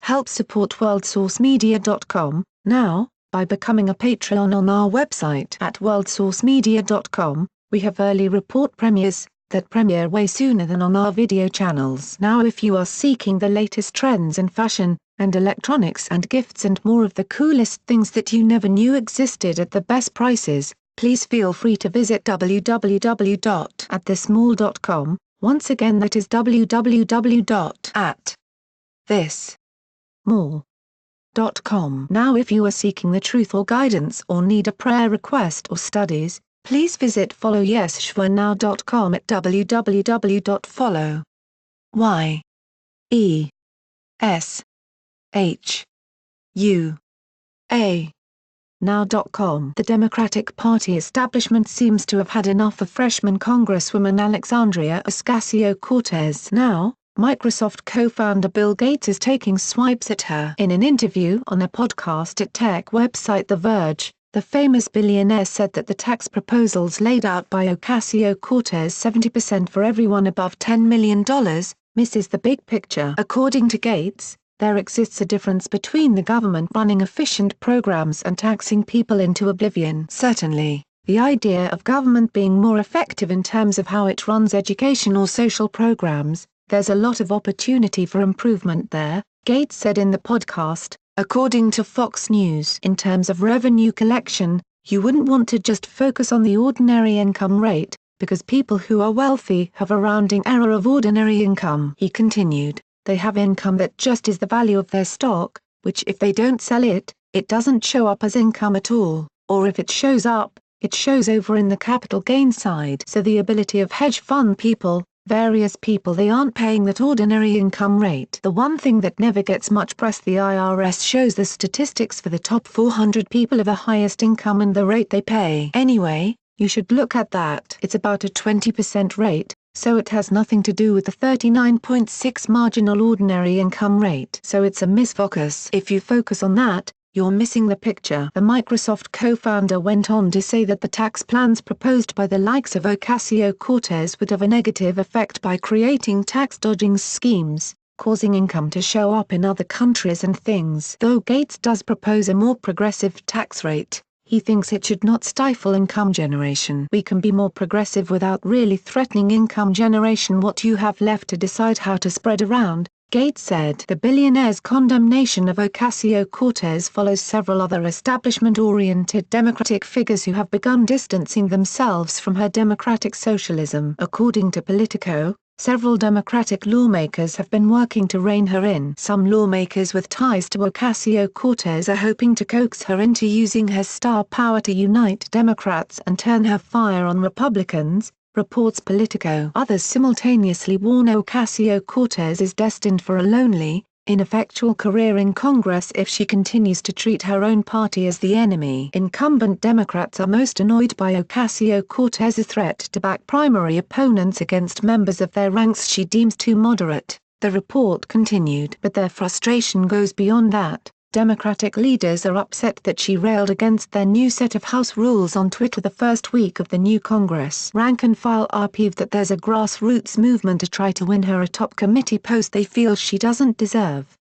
Help support worldsourcemedia.com, now, by becoming a Patreon on our website at worldsourcemedia.com. We have early report premieres that premiere way sooner than on our video channels. Now if you are seeking the latest trends in fashion, and electronics and gifts and more of the coolest things that you never knew existed at the best prices, please feel free to visit www.atthismall.com. Once again, that is www.atthismall.com. Now if you are seeking the truth or guidance or need a prayer request or studies, please visit followyeshwanow.com at www.follow.now.com. The Democratic Party establishment seems to have had enough of freshman Congresswoman Alexandria Ocasio-Cortez. Now, Microsoft co-founder Bill Gates is taking swipes at her. In an interview on a podcast at tech website The Verge, the famous billionaire said that the tax proposals laid out by Ocasio-Cortez, 70% for everyone above $10 million, misses the big picture. According to Gates, there exists a difference between the government running efficient programs and taxing people into oblivion. Certainly, the idea of government being more effective in terms of how it runs education or social programs, there's a lot of opportunity for improvement there, Gates said in the podcast. According to Fox News, in terms of revenue collection, you wouldn't want to just focus on the ordinary income rate, because people who are wealthy have a rounding error of ordinary income. He continued, they have income that just is the value of their stock, which if they don't sell it, it doesn't show up as income at all, or if it shows up, it shows over in the capital gain side. So the ability of hedge fund people, various people, they aren't paying that ordinary income rate. The one thing that never gets much press, the IRS shows the statistics for the top 400 people of the highest income and the rate they pay. Anyway, you should look at that. It's about a 20% rate, so it has nothing to do with the 39.6 marginal ordinary income rate. So it's a misfocus. If you focus on that, you're missing the picture. The Microsoft co-founder went on to say that the tax plans proposed by the likes of Ocasio-Cortez would have a negative effect by creating tax-dodging schemes, causing income to show up in other countries and things. Though Gates does propose a more progressive tax rate, he thinks it should not stifle income generation. We can be more progressive without really threatening income generation. What you have left to decide how to spread around, Gates said. The billionaire's condemnation of Ocasio-Cortez follows several other establishment-oriented Democratic figures who have begun distancing themselves from her democratic socialism. According to Politico, several Democratic lawmakers have been working to rein her in. Some lawmakers with ties to Ocasio-Cortez are hoping to coax her into using her star power to unite Democrats and turn her fire on Republicans, reports Politico. Others simultaneously warn Ocasio-Cortez is destined for a lonely, ineffectual career in Congress if she continues to treat her own party as the enemy. Incumbent Democrats are most annoyed by Ocasio-Cortez's threat to back primary opponents against members of their ranks she deems too moderate, the report continued. But their frustration goes beyond that. Democratic leaders are upset that she railed against their new set of House rules on Twitter the first week of the new Congress. Rank and file are peeved that there's a grassroots movement to try to win her a top committee post they feel she doesn't deserve.